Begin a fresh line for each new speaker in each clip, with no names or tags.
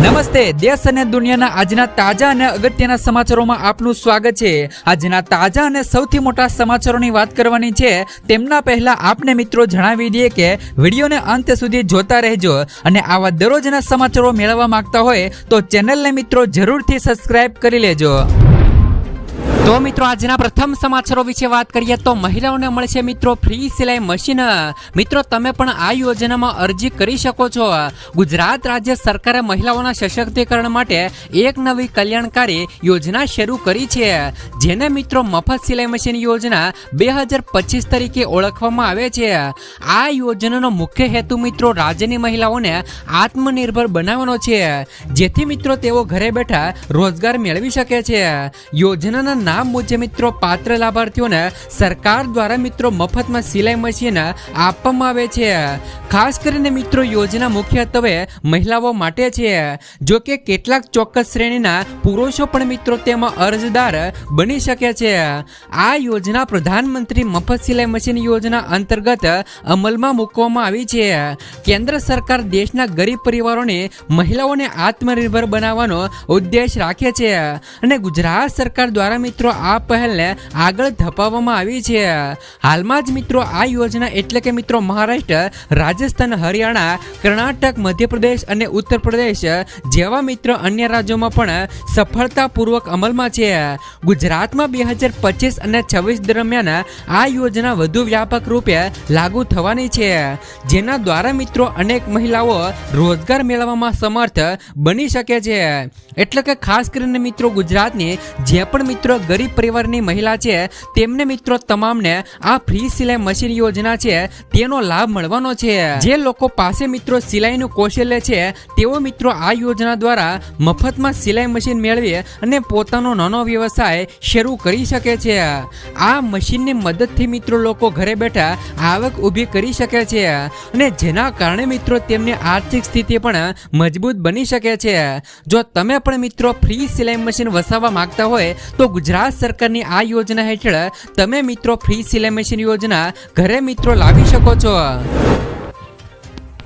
નમસ્તે, દેશ અને દુનિયાના આજના તાજા અને અગત્યના સમાચારોમાં આપનું સ્વાગત છે। આજના તાજા અને સૌથી મોટા સમાચારોની વાત કરવાની છે। તેમના પહેલા આપને મિત્રો જણાવી દઈએ કે વિડીયોને અંત સુધી જોતા રહેજો અને આવા દરરોજના સમાચારો મેળવવા માંગતા હોય તો ચેનલને મિત્રો જરૂરથી સબસ્ક્રાઇબ કરી લેજો। તો મિત્રો આજના પ્રથમ સમાચારો વિશે વાત કરીએ તો મહિલાઓને મળશે મિત્રો ફ્રી સિલાઈ મશીન। મિત્રો તમે પણ આ યોજનામાં અરજી કરી શકો છો। ગુજરાત રાજ્ય સરકારે મહિલાઓના સશક્તિકરણ માટે એક નવી કલ્યાણકારી યોજના શરૂ કરી છે, જેને મિત્રો મફત સિલાઈ મશીન યોજના 2025 તરીકે ઓળખવામાં આવે છે। આ યોજનાનો મુખ્ય હેતુ મિત્રો રાજ્યની મહિલાઓને આત્મનિર્ભર બનાવવાનો છે, જેથી મિત્રો તેઓ ઘરે બેઠા રોજગાર મેળવી શકે છે। યોજનાના નામ મુજબ મિત્રો પાત્ર લાભાર્થીઓને સરકાર દ્વારા મિત્રો મફતમાં સિલાઈ મશીન આપવામાં આવે છે। ખાસ કરીને મિત્રો યોજના મુખ્યત્વે મહિલાઓ માટે છે, જો કે કેટલાક ચોક્કસ શ્રેણીના પુરુષો પણ મિત્રો તેમાં અરજદાર બની શકે છે। આ યોજના પ્રધાનમંત્રી મફત સિલાઈ મશીન યોજના અંતર્ગત અમલમાં મૂકવામાં આવી છે। કેન્દ્ર સરકાર દેશના ગરીબ પરિવારોની મહિલાઓને આત્મનિર્ભર બનાવવાનો ઉદ્દેશ રાખે છે અને ગુજરાત સરકાર દ્વારા મિત્રો આ પહેલને આગળ ધપાવવામાં આવી છે। હાલમાં જ મિત્રો આ યોજના એટલે કે મિત્રો મહારાષ્ટ્ર, રાજસ્થાન, હરિયાણા, કર્ણાટક, મધ્યપ્રદેશ અને ઉત્તર પ્રદેશ જેવા મિત્રો અન્ય રાજ્યોમાં પણ સફળતાપૂર્વક અમલમાં છે। ગુજરાતમાં 2025 અને 26 દરમિયાન આ યોજના વધુ વ્યાપક રૂપે લાગુ થવાની છે, જેના દ્વારા મિત્રો અનેક મહિલાઓ રોજગાર મેળવવામાં સમર્થ બની શકે છે। એટલે કે ખાસ કરીને મિત્રો ગુજરાતની જે પણ મિત્રો ગરીબ પરિવારની મહિલા છે તેમને મિત્રો તમામને આ ફ્રી સિલાઈ મશીન યોજના છે તેનો લાભ મળવાનો છે। જે લોકો પાસે મિત્રો સિલાઈનું કૌશલ્ય છે તેઓ મિત્રો આ યોજના દ્વારા મફતમાં સિલાઈ મશીન મેળવી અને પોતાનો નાનો વ્યવસાય શરૂ કરી શકે છે। આ મશીનની મદદથી મિત્રો લોકો ઘરે બેઠા આવક ઊભી કરી શકે છે અને જેના કારણે મિત્રો તેમની આર્થિક સ્થિતિ પણ મજબૂત બની શકે છે। જો તમે પણ મિત્રો ફ્રી સિલાઈ મશીન વસાવવા માંગતા હોય તો ગુજરાત સરકારની આ યોજના હેઠળ તમે મિત્રો ફ્રી સિલાઈ મશીન યોજના ઘરે મિત્રો લાવી શકો છો।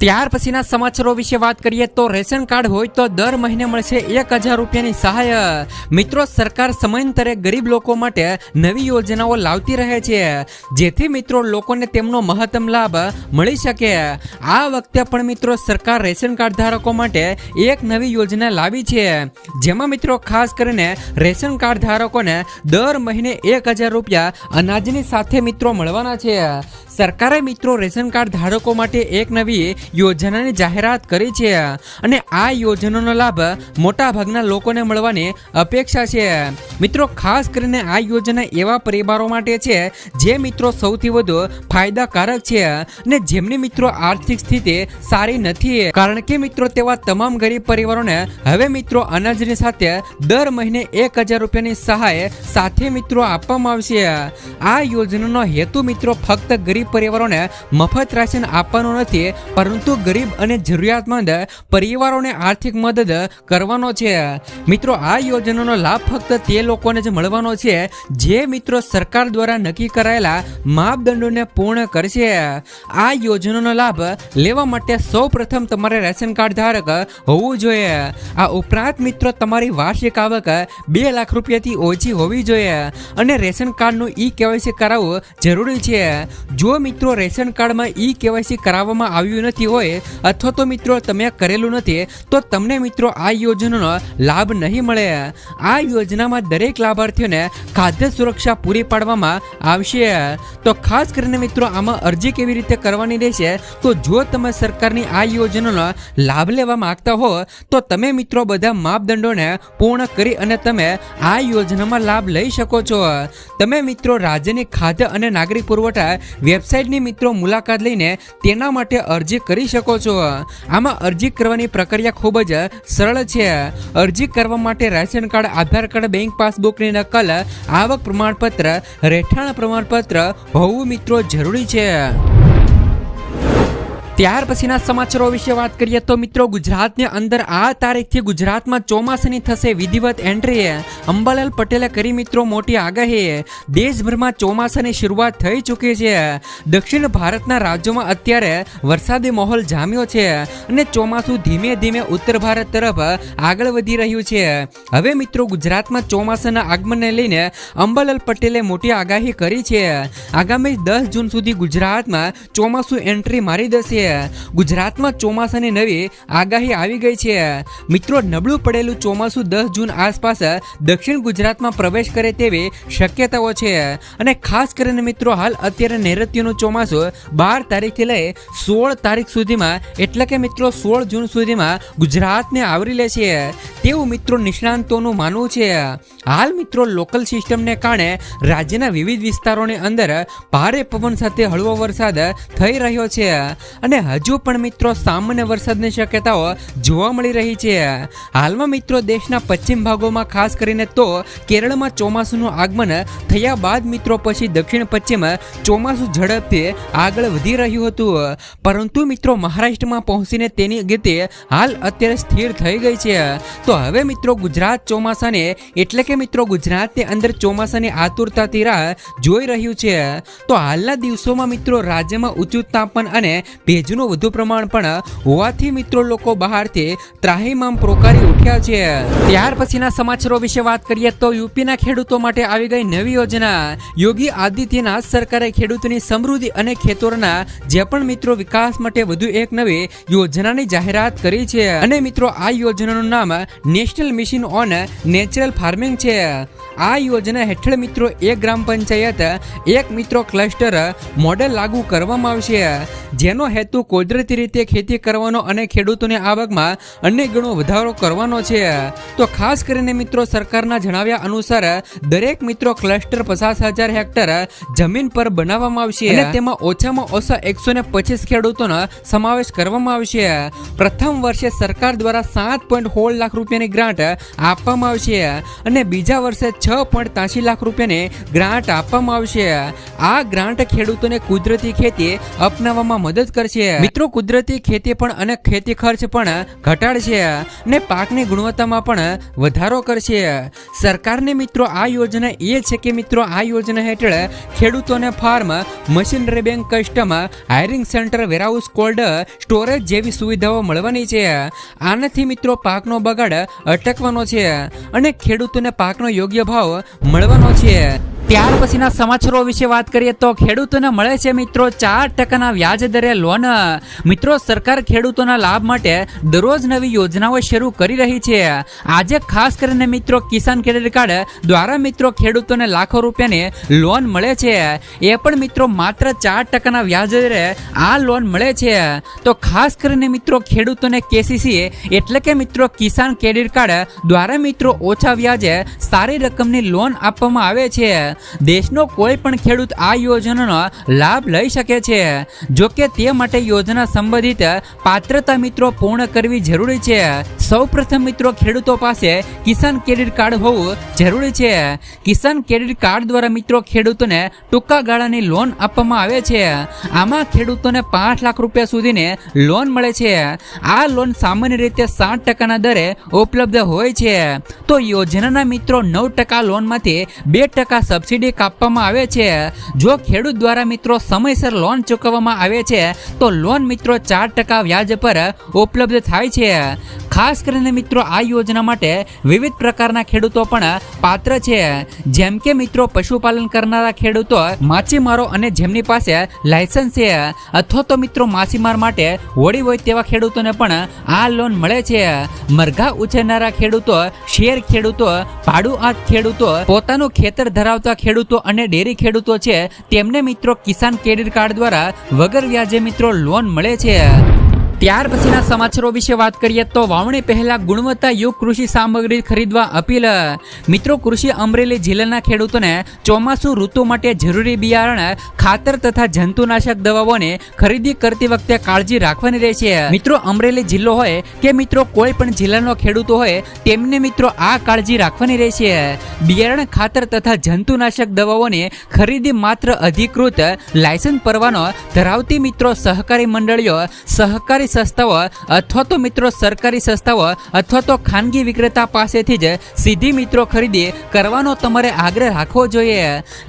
ત્યાર પછીના સમાચારો વિશે વાત કરીએ તો રેશન કાર્ડ હોય તો દર મહિને મળશે 1000 રૂપિયાની સહાય। મિત્રો સરકાર સમયાંતરે ગરીબ લોકો માટે નવી યોજનાઓ લાવતી રહે છે, જેથી મિત્રો લોકોને તેમનો મહત્તમ લાભ મળી શકે। આ વખતે પણ મિત્રો સરકાર રેશન કાર્ડ ધારકો માટે એક નવી યોજના લાવી છે, જેમાં મિત્રો ખાસ કરીને રેશન કાર્ડ ધારકોને દર મહિને 1000 રૂપિયા અનાજની સાથે મિત્રો મળવાના છે। સરકારે મિત્રો રેશન કાર્ડ ધારકો માટે એક નવી યોજનાની જાહેરાત કરી છે અને આ યોજનાનો લાભ મોટા ભાગના લોકોને મળવાની અપેક્ષા છે। મિત્રો ખાસ કરીને આ યોજના એવા પરિવારો માટે છે જે મિત્રો સૌથી વધુ ફાયદાકારક છે અને જેમની મિત્રો આર્થિક સ્થિતિ સારી નથી, કારણ કે મિત્રો તેવા તમામ ગરીબ પરિવારોને હવે મિત્રો અનાજની સાથે દર મહિને 1000 રૂપિયાની સહાય સાથે મિત્રો આપવામાં આવશે। આ યોજનાનો હેતુ મિત્રો ફક્ત ગરીબ પરિવારોને મફત રાશન આપવાનો નથી, પરંતુ ગરીબ અને જરૂરિયાતમંદ પરિવારોને આર્થિક મદદ કરવાનો છે। મિત્રો આ યોજનાનો લાભ ફક્ત તે લોકોને જ મળવાનો છે જે મિત્રો સરકાર દ્વારા નક્કી કરાયેલા માપદંડોને પૂર્ણ કરશે। આ યોજનાનો લાભ લેવા માટે સૌપ્રથમ તમારે રેશન કાર્ડ ધારક હોવું જોઈએ। આ ઉપરાંત મિત્રો તમારી વાર્ષિક આવક 2 લાખ રૂપિયાથી ઓછી હોવી જોઈએ અને રેશન કાર્ડનું ઈ-કેવાયસી કરાવવું જરૂરી છે। જો મિત્રો રેશન કાર્ડમાં ઈ-કેવાયસી કરાવવામાં આવ્યું નથી હોય અથવા તો મિત્રો તમે કરેલું નથી તો તમને મિત્રો આ યોજનાનો લાભ નહીં મળે। આ યોજનામાં દરેક લાભાર્થીઓને ખાદ્ય સુરક્ષા પૂરી પાડવામાં આવશે। તો ખાસ કરીને મિત્રો આમાં અરજી કેવી રીતે કરવાની રહેશે, તો જો તમે સરકારની આ યોજનાનો લાભ લેવા માંગતા હો તો તમે મિત્રો બધા માપદંડોને પૂર્ણ કરી અને તમે આ યોજનામાં લાભ લઈ શકો છો। તમે મિત્રો રાજ્યની ખાદ્ય અને નાગરિક પુરવઠા વેબસાઇટની મિત્રો મુલાકાત લઈને તેના માટે અરજી કરી શકો છો। આમાં અરજી કરવાની પ્રક્રિયા ખૂબ જ સરળ છે। અરજી કરવા માટે રેશન કાર્ડ, આધાર કાર્ડ, બેંક પાસબુકની નકલ, આવક પ્રમાણપત્ર, રહેઠાણ પ્રમાણપત્ર હોવું મિત્રો જરૂરી છે। ત્યાર પછીના સમાચારો વિશે વાત કરીએ તો મિત્રો ગુજરાતની અંદર આ તારીખથી ગુજરાતમાં ચોમાસાની થશે વિધિવત એન્ટ્રી. અંબાલાલ પટેલે કરી મિત્રો મોટી આગાહી. દેશભરમાં ચોમાસાની શરૂઆત થઈ ચૂકી છે. દક્ષિણ ભારતના રાજ્યોમાં અત્યારે વરસાદી માહોલ જામ્યો છે અને ચોમાસું ધીમે ધીમે ઉત્તર ભારત તરફ આગળ વધી રહ્યું છે. હવે મિત્રો ગુજરાતમાં ચોમાસાના આગમનને લઈને અંબાલાલ પટેલે મોટી આગાહી કરી છે. આગામી 10 જૂન સુધી ગુજરાતમાં ચોમાસું એન્ટ્રી મારી દેશે. ગુજરાતમાં ચોમાસાની નવી આગાહી આવી ગઈ છે. મિત્રો નબળું પડેલું ચોમાસું 10 જૂન આસપાસ દક્ષિણ ગુજરાતમાં પ્રવેશ કરે તેવી શક્યતાઓ છે અને ખાસ કરીને મિત્રો હાલ અત્યારે નૈઋત્યનું ચોમાસું 12 તારીખથી લઈ 16 તારીખ સુધીમાં એટલે કે મિત્રો 16 જૂન સુધીમાં ગુજરાતને આવરી લે છે તેવું મિત્રો નિષ્ણાંતોનું માનવું છે. હાલ મિત્રો લોકલ સિસ્ટમને કારણે રાજ્યના વિવિધ વિસ્તારોની અંદર ભારે પવન સાથે હળવો વરસાદ થઈ રહ્યો છે અને હજુ પણ મિત્રો સામાન્ય વરસાદની શક્યતાઓ જોવા મળી રહી છે. હાલમાં મિત્રો દેશના પશ્ચિમ ભાગોમાં ખાસ કરીને તો કેરળમાં ચોમાસુનું આગમન થયા બાદ મિત્રો પછી દક્ષિણ પશ્ચિમ ચોમાસું ઝડપથી આગળ વધી રહ્યું હતું, પરંતુ મિત્રો મહારાષ્ટ્રમાં પહોંચીને તેની ગતિ હાલ અત્યારે સ્થિર થઈ ગઈ છે. તો હવે મિત્રો ગુજરાત ચોમાસાને એટલે કે મિત્રો ગુજરાતની અંદર ચોમાસાની આતુરતાથી રાહ જોઈ રહ્યું છે. તો હાલના દિવસોમાં મિત્રો રાજ્યમાં ઊંચું તાપમાન અને ભેજનું વધુ પ્રમાણ પણ હોવાથી મિત્રો લોકો બહારથી ત્રાહિમામ પ્રોકારી ઉઠ્યા છે. ત્યાર પછીના સમાચારો વિશે વાત કરીએ તો યુપીના ખેડૂતો માટે આવી ગઈ નવી યોજના. યોગી આદિત્યનાથ સરકારે ખેડૂતોની સમૃદ્ધિ અને ખેતરોના જે પણ મિત્રો વિકાસ માટે વધુ એક નવી યોજનાની જાહેરાત કરી છે અને મિત્રો આ યોજનાનું નામ national mission on natural farming છે. આ યોજના હેઠળ મિત્રો એક ગ્રામ પંચાયત એક મિત્રો ક્લસ્ટર મોડેલ લાગુ કરવામાં આવશે, જેનો હેતુ કુદરતી રીતે ખેતી કરવાનો અને ખેડૂતોની આવકમાં અનેક ગણો વધારો કરવાનો છે. તો ખાસ કરીને મિત્રો સરકારના જણાવ્યા અનુસાર દરેક મિત્રો ક્લસ્ટર 50,000 હેક્ટર જમીન પર બનાવવામાં આવશે અને તેમાં ઓછામાં ઓછા 125 ખેડૂતોનો સમાવેશ કરવામાં આવશે. પ્રથમ વર્ષે સરકાર દ્વારા 7.16 લાખ રૂપિયાની ગ્રાન્ટ આપવામાં આવશે અને બીજા વર્ષે 6.83 લાખ રૂપિયાની ગ્રાન્ટ આપવામાં આવશે. આ ગ્રાન્ટ ખેડૂતોને કુદરતી ખેતી અપનાવવામાં મદદ કરશે. મિત્રો કુદરતી ખેતી પણ અને ખેતી ખર્ચ પણ ઘટાડશે અને પાકની ગુણવત્તામાં પણ વધારો કરશે. સરકારની મિત્રો આ યોજના એ છે કે મિત્રો આ યોજના હેઠળ ખેડૂતોને farm machinery bank custom hiring centre warehouse cold storage જેવી સુવિધાઓ મળવાની છે. આનાથી મિત્રો પાકનો બગાડ અટકવાનો છે અને ખેડૂતોને પાકનો યોગ્ય ભાવ મળવાનો છે. ત્યાર પછીના સમાચારો વિશે વાત કરીએ તો ખેડૂતોને મળે છે મિત્રો 4% વ્યાજ દરે લોન. મિત્રો સરકાર ખેડૂતોના લાભ માટે દરરોજ નવી યોજનાઓ શરૂ કરી રહી છે. આજે ખાસ કરીને મિત્રો કિસાન ક્રેડિટ કાર્ડ દ્વારા મિત્રો ખેડૂતોને લાખો રૂપિયાની લોન મળે છે, એ પણ મિત્રો માત્ર 4% વ્યાજ દરે આ લોન મળે છે. તો ખાસ કરીને મિત્રો ખેડૂતોને કેસીસી એટલે કે મિત્રો કિસાન ક્રેડિટ કાર્ડ દ્વારા મિત્રો ઓછા વ્યાજે સારી રકમની લોન આપવામાં આવે છે. દેશનો કોઈ પણ ખેડૂત આ યોજનાનો લાભ લઈ શકે છે. જો કે તે માટે યોજના સંબંધિત પાત્રતા મિત્રો પૂર્ણ કરવી જરૂરી છે. સૌપ્રથમ મિત્રો ખેડૂતો પાસે કિસાન ક્રેડિટ કાર્ડ હોવું જરૂરી છે. કિસાન ક્રેડિટ કાર્ડ દ્વારા મિત્રો ખેડૂતોને ટૂંકા ગાળાની લોન આપવામાં આવે છે. આમાં ખેડૂતોને 5 લાખ રૂપિયા સુધીની લોન મળે છે. આ લોન સામાન્ય રીતે 7% દરે ઉપલબ્ધ હોય છે. તો યોજનાના મિત્રો 9% લોનમાંથી 2% સબસિડી કાપવામાં આવે છે. જો ખેડૂત દ્વારા મિત્રો સમયસર લોન ચૂકવવામાં આવે છે તો લોન મિત્રો 4% વ્યાજ પર ઉપલબ્ધ થાય છે. ખાસ કરીને મિત્રો આ યોજના માટે વિવિધ પ્રકારના ખેડૂતો પણ પાત્ર છે, જેમ કે મિત્રો પશુપાલન કરનારા ખેડૂતો, માછીમારો અને જેમની પાસે લાયસન્સ છે અથવા તો મિત્રો માછીમાર માટે હોડી હોય તેવા ખેડૂતોને પણ આ લોન મળે છે. મરઘા ઉછેરનારા ખેડૂતો, શેર ખેડૂતો, ભાડુઆત ખેડૂતો, પોતાનું ખેતર ધરાવતા ખેડૂતો અને ડેરી ખેડૂતો છે તેમને મિત્રો કિસાન ક્રેડિટ કાર્ડ દ્વારા વગર વ્યાજે મિત્રો લોન મળે છે. ત્યાર પછીના સમાચારો વિશે વાત કરીએ તો વાવણી પહેલા ગુણવત્તાયુક્ત કૃષિ સામગ્રી ખરીદવા અપીલ. મિત્રો, કૃષિ અમરેલી જિલ્લાના ખેડૂતોને ચોમાસુ ઋતુ માટે જરૂરી બિયારણ, ખાતર તથા જંતુનાશક દવાઓની ખરીદી કરતી વખતે કાળજી રાખવાની રહેશે. મિત્રો, અમરેલી જિલ્લો હોય કે મિત્રો કોઈ પણ જિલ્લાનો ખેડૂતો હોય તેમને મિત્રો આ કાળજી રાખવાની રહેશે. બિયારણ, ખાતર તથા જંતુનાશક દવાઓની ખરીદી માત્ર અધિકૃત લાયસન્સ પરવાનો ધરાવતી મિત્રો સહકારી મંડળીઓ, સહકારી સંસ્થાઓ અથવા તો મિત્રો સરકારી સંસ્થાઓ અથવા તો ખાનગી વિક્રેતા પાસેથી જ સીધી મિત્રો ખરીદી કરવાનો તમારે આગ્રહ રાખવો જોઈએ.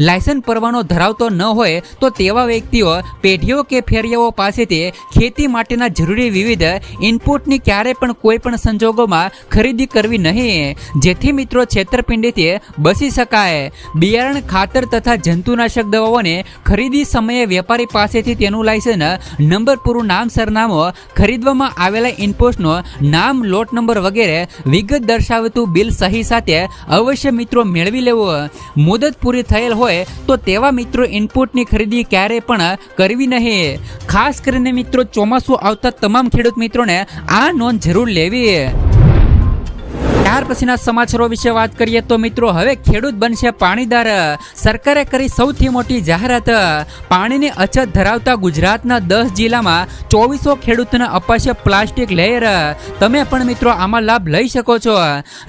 લાયસન્સ પરવાનો ધરાવતો ન હોય તો તેવા વ્યક્તિઓ પેઢીઓ કે ફેરિયાઓ પાસેથી ખેતી માટેના જરૂરી વિવિધ ઇનપુટની ક્યારે પણ કોઈ પણ સંજોગોમાં ખરીદી કરવી નહીં, જેથી મિત્રો છેતરપિંડીથી બચી શકાય. બિયારણ, ખાતર તથા જંતુનાશક દવાઓની ખરીદી સમયે વેપારી પાસેથી તેનું લાયસન્સ નંબર, પૂરું નામ, સરનામું, ખરીદવામાં આવેલા ઇનપુટ્સનું નામ, લોટ નંબર વગેરે વિગત દર્શાવતું બિલ સહી સાથે અવશ્ય મિત્રો મેળવી લેવું. મુદત પૂરી થયેલ હોય તો તેવા મિત્રો ઇનપુટની ખરીદી ક્યારેય પણ કરવી નહીં. ખાસ કરીને મિત્રો ચોમાસું આવતા તમામ ખેડૂત મિત્રોને આ નોંધ જરૂર લેવી. ત્યાર પછીના સમાચારો વિશે વાત કરીએ તો મિત્રો હવે ખેડૂત બનશે પાણીદાર. સરકારે કરી સૌથી મોટી જાહેરાત. પાણીની અછત ધરાવતા ગુજરાતના 10 જિલ્લામાં 2400 ખેડૂતોને અપાશે પ્લાસ્ટિક લેયર. તમે પણ મિત્રો આમાં લાભ લઈ શકો છો.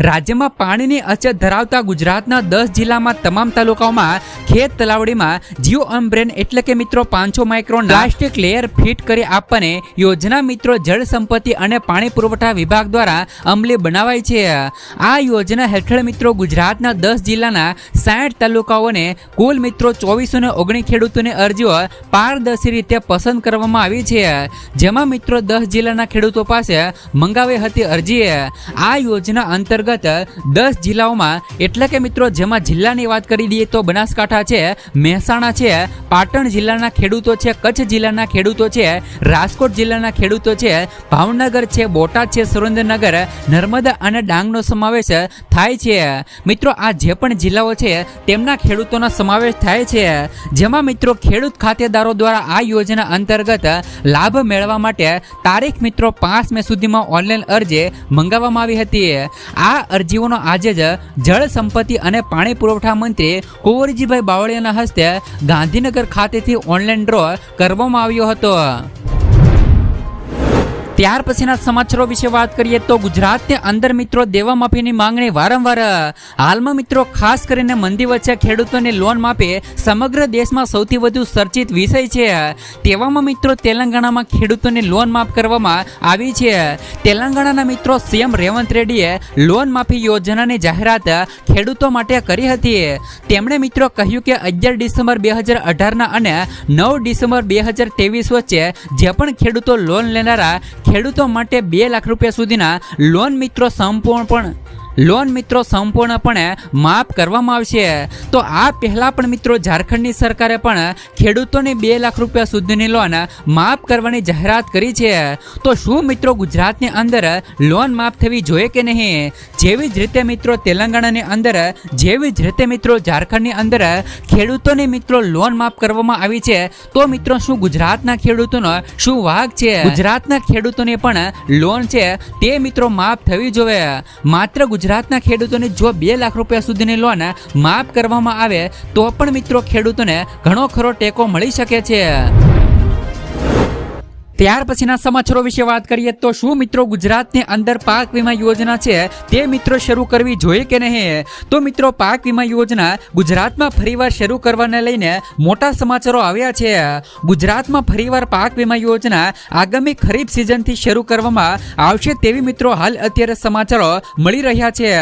રાજ્યમાં પાણીની અછત ધરાવતા ગુજરાતના 10 જિલ્લામાં તમામ તાલુકાઓમાં ખેત તલાવડીમાં જીઓ અમ્બ્રેન એટલે કે મિત્રો 500 માઇક્રોન પ્લાસ્ટિક લેયર ફિટ કરી આપવાની યોજના મિત્રો જળ સંપત્તિ અને પાણી પુરવઠા વિભાગ દ્વારા અમલી બનાવાઈ છે. આ યોજના હેઠળ મિત્રો ગુજરાતના 10 જિલ્લાના 60 તાલુકાઓને કુલ મિત્રો 2419 ખેડૂતોની અરજીઓ પારદર્શી રીતે પસંદ કરવામાં આવી છે, જેમાં મિત્રો 10 જિલ્લાના ખેડૂતો પાસે મંગાવી હતી અરજી. આ યોજના અંતર્ગત 10 જિલ્લાઓમાં એટલે કે મિત્રો જેમાં જિલ્લાની વાત કરી દઈએ તો બનાસકાંઠા છે, મહેસાણા છે, પાટણ જિલ્લાના ખેડૂતો છે, કચ્છ જિલ્લાના ખેડૂતો છે, રાજકોટ જિલ્લાના ખેડૂતો છે, ભાવનગર છે, બોટાદ છે, સુરેન્દ્રનગર, નર્મદા અને ડાંગનો સમાવેશ થાય છે. મિત્રો આ જે પણ જિલ્લાઓ છે તેમના ખેડૂતોનો સમાવેશ થાય છે, જેમાં મિત્રો ખેડૂત ખાતેદારો દ્વારા આ યોજના અંતર્ગત લાભ મેળવવા માટે તારીખ મિત્રો 5 મે સુધીમાં ઓનલાઈન અરજી મંગાવવામાં આવી હતી. આ અરજીઓનો આજે જ જળ સંપત્તિ અને પાણી પુરવઠા મંત્રી કુંવરજીભાઈ બાવળિયાના હસ્તે ગાંધીનગર ખાતેથી ઓનલાઈન ડ્રો કરવામાં આવ્યો હતો. ત્યાર પછીના સમાચારો વિશે વાત કરીએ તો ગુજરાતની અંદર મિત્રો દેવા માફીની માંગણી વારંવાર. હાલમાં મિત્રો ખાસ કરીને મંદી વચ્ચે ખેડૂતોની લોન માફી સમગ્ર દેશમાં સૌથી વધુ ચર્ચિત વિષય છે. તેવામાં મિત્રો તેલંગાણામાં ખેડૂતોની લોન માફ કરવામાં આવી છે. તેલંગાણાના મિત્રો સીએમ રેવંત રેડ્ડીએ લોન માફી યોજનાની જાહેરાત ખેડૂતો માટે કરી હતી. તેમણે મિત્રો કહ્યું કે 11 ડિસેમ્બર 2018 અને 9 ડિસેમ્બર 2023 વચ્ચે જે પણ ખેડૂતો લોન લેનારા ખેડૂતો માટે 2 લાખ રૂપિયા સુધીના લોન મિત્રો સંપૂર્ણપણે માફ કરવામાં આવશે. તો આ પહેલા પણ મિત્રો ઝારખંડની સરકારે પણ ખેડૂતોને 2 લાખ રૂપિયા સુધીની લોન માફ કરવાની જાહેરાત કરી છે. તો શું મિત્રો ગુજરાતની અંદર લોન માફ થવી જોઈએ કે નહીં? જેવી જ રીતે મિત્રો તેલંગાણાની અંદર, જેવી જ રીતે મિત્રો ઝારખંડની અંદર ખેડૂતોને મિત્રો લોન માફ કરવામાં આવી છે, તો મિત્રો શું ગુજરાતના ખેડૂતોનો શું વાંક છે? ગુજરાતના ખેડૂતોને પણ લોન છે તે મિત્રો માફ થવી જોઈએ. માત્ર ગુજરાતના ખેડૂતોને જો 2 લાખ રૂપિયા સુધીની લોન માફ કરવામાં આવે તો પણ મિત્રો ખેડૂતોને ઘણો ખરો ટેકો મળી શકે છે. ત્યાર પછીના સમાચારો વિશે વાત કરીએ તો શું મિત્રો ગુજરાતની અંદર પાક વીમા યોજના છે તે મિત્રો શરૂ કરવી જોઈએ કે નહીં? તો મિત્રો પાક વીમા યોજના ગુજરાતમાં ફરીવાર શરૂ કરવાને લઈને મોટા સમાચારો આવ્યા છે. ગુજરાતમાં ફરીવાર પાક વીમા યોજના આગામી ખરીફ સિઝનથી શરૂ કરવામાં આવશે તેવી મિત્રો હાલ અત્યારે સમાચારો મળી રહ્યા છે.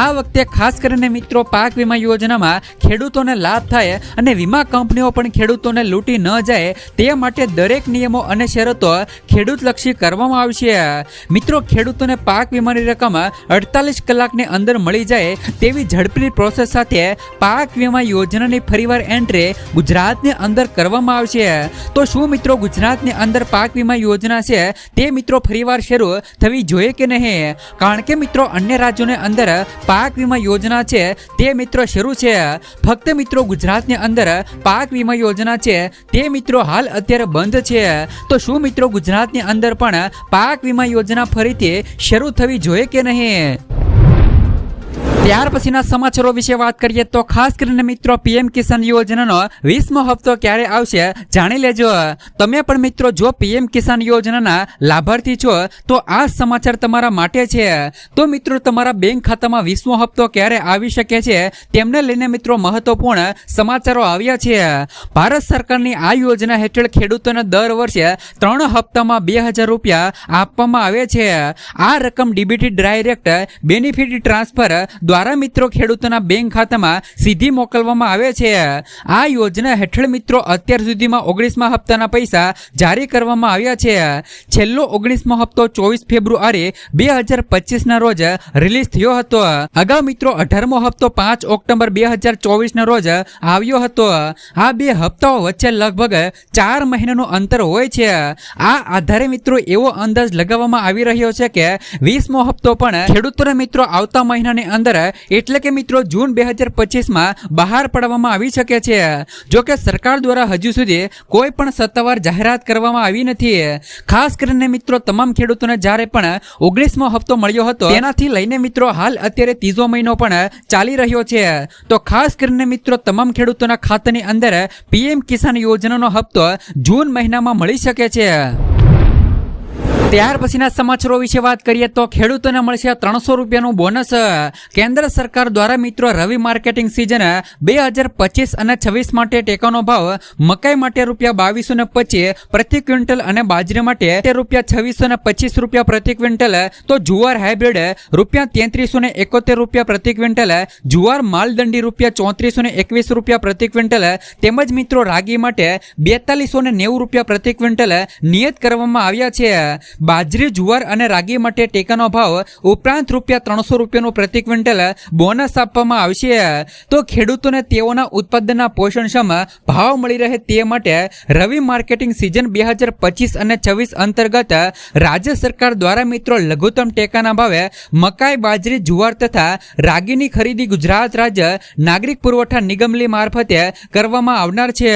આ વખતે ખાસ કરીને મિત્રો પાક વીમા યોજનામાં ખેડૂતોને લાભ થાય અને વીમા કંપનીઓ પણ ખેડૂતોને લૂંટી ન જાય તે માટે દરેક નિયમો અને શરતો ખેડૂતલક્ષી કરવામાં આવશે. મિત્રો ખેડૂતોને પાક વીમાની રકમ 48 કલાકની અંદર મળી જાય તેવી ઝડપી પ્રોસેસ સાથે પાક વીમા યોજનાની ફરીવાર એન્ટ્રી ગુજરાતની અંદર કરવામાં આવશે. તો શું મિત્રો ગુજરાતની અંદર પાક વીમા યોજના છે તે મિત્રો ફરીવાર શરૂ થવી જોઈએ કે નહીં? કારણ કે મિત્રો અન્ય રાજ્યોની અંદર પાક વીમા યોજના છે તે મિત્રો શરૂ છે. ફક્ત મિત્રો ગુજરાતની અંદર પાક વીમા યોજના છે તે મિત્રો હાલ અત્યારે બંધ છે. તો શું મિત્રો ગુજરાતની અંદર પણ પાક વીમા યોજના ફરીથી શરૂ થવી જોઈએ કે નહીં? ત્યાર પછીના સમાચારો વિશે વાત કરીએ તો ખાસ કરીને મિત્રો પીએમ કિસાન યોજનાનો 20મો હપ્તો ક્યારે આવશે જાણી લેજો. તમે પણ મિત્રો જો પીએમ કિસાન યોજનાના લાભાર્થી છો તો આ સમાચાર તમારા માટે છે. તો મિત્રો તમારા બેંક ખાતામાં 20મો હપ્તો ક્યારે આવી શકે છે તેમને લઈને મિત્રો મહત્વપૂર્ણ સમાચારો આવ્યા છે. ભારત સરકારની આ યોજના હેઠળ ખેડૂતોને દર વર્ષે 3 હપ્તામાં 2000 રૂપિયા આપવામાં આવે છે. આ રકમ ડીબીટી ડાયરેક્ટ બેનિફિટ ટ્રાન્સફર દ્વારા મિત્રો ખેડૂતોના બેંક ખાતામાં સીધી મોકલવામાં આવે છે. આ યોજના હેઠળ મિત્રો અત્યાર સુધીમાં 19મા હપ્તાના પૈસા જારી કરવામાં આવ્યા છે. છેલ્લો 19મો હપ્તો 24 ફેબ્રુઆરી 2025ના રોજ રિલીઝ થયો હતો. અગાઉ મિત્રો 18મો હપ્તો 5 ઓક્ટોબર 2024ના રોજ આવ્યો હતો. આ બે હપ્તાઓ વચ્ચે લગભગ 4 મહિનાનું અંતર હોય છે. આ આધારે મિત્રો એવો અંદાજ લગાવવામાં આવી રહ્યો છે કે 20મો હપ્તો પણ ખેડૂતોને મિત્રો આવતા મહિનાની અંદર એટલે કે મિત્રો જૂન 2025માં બહાર પાડવામાં આવી શકે છે. જો કે સરકાર દ્વારા હજુ સુધી કોઈ પણ સત્તાવાર જાહેરાત કરવામાં આવી નથી. ખાસ કરીને મિત્રો તમામ ખેડૂતોને જ્યારે પણ 19મો હપ્તો મળ્યો હતો તેનાથી લઈને મિત્રો હાલ અત્યારે 3જો મહિનો પણ ચાલી રહ્યો છે. તો ખાસ કરીને મિત્રો તમામ ખેડૂતોના ખાતાની અંદર પીએમ કિસાન યોજનાનો હપ્તો જૂન મહિનામાં મળી શકે છે. ત્યાર પછીના સમાચારો વિશે વાત કરીએ તો ખેડૂતોને મળશે 300 રૂપિયાનું બોનસ. કેન્દ્ર સરકાર દ્વારા મિત્રો રવિ માર્કેટિંગ સિઝન 2025 અને 26 માટે ટેકાનો ભાવ મકાઈ માટે ₹2225 પ્રતિ ક્વિન્ટલ અને બાજરી માટે ₹2625 પ્રતિ ક્વિન્ટલ, તો જુવાર હાઇબ્રિડ ₹3371 પ્રતિ ક્વિન્ટલ, જુવાર માલદંડી ₹3421 પ્રતિ ક્વિન્ટલ તેમજ મિત્રો રાગી માટે ₹4290 પ્રતિ ક્વિન્ટલ નિયત કરવામાં આવ્યા છે. બાજરી, જુવાર અને રાગી માટે ટેકાનો ભાવ ઉપરાંત ₹300 પ્રતિ ક્વિન્ટલ બોનસ આપવામાં આવશે. તો ખેડૂતોને તેઓના ઉત્પાદનના પોષણક્ષમ ભાવ મળી રહે તે માટે રવિ માર્કેટિંગ સિઝન 2025 અને 26 અંતર્ગત રાજ્ય સરકાર દ્વારા મિત્રો લઘુત્તમ ટેકાના ભાવે મકાઈ, બાજરી, જુવાર તથા રાગીની ખરીદી ગુજરાત રાજ્ય નાગરિક પુરવઠા નિગમ મારફતે કરવામાં આવનાર છે.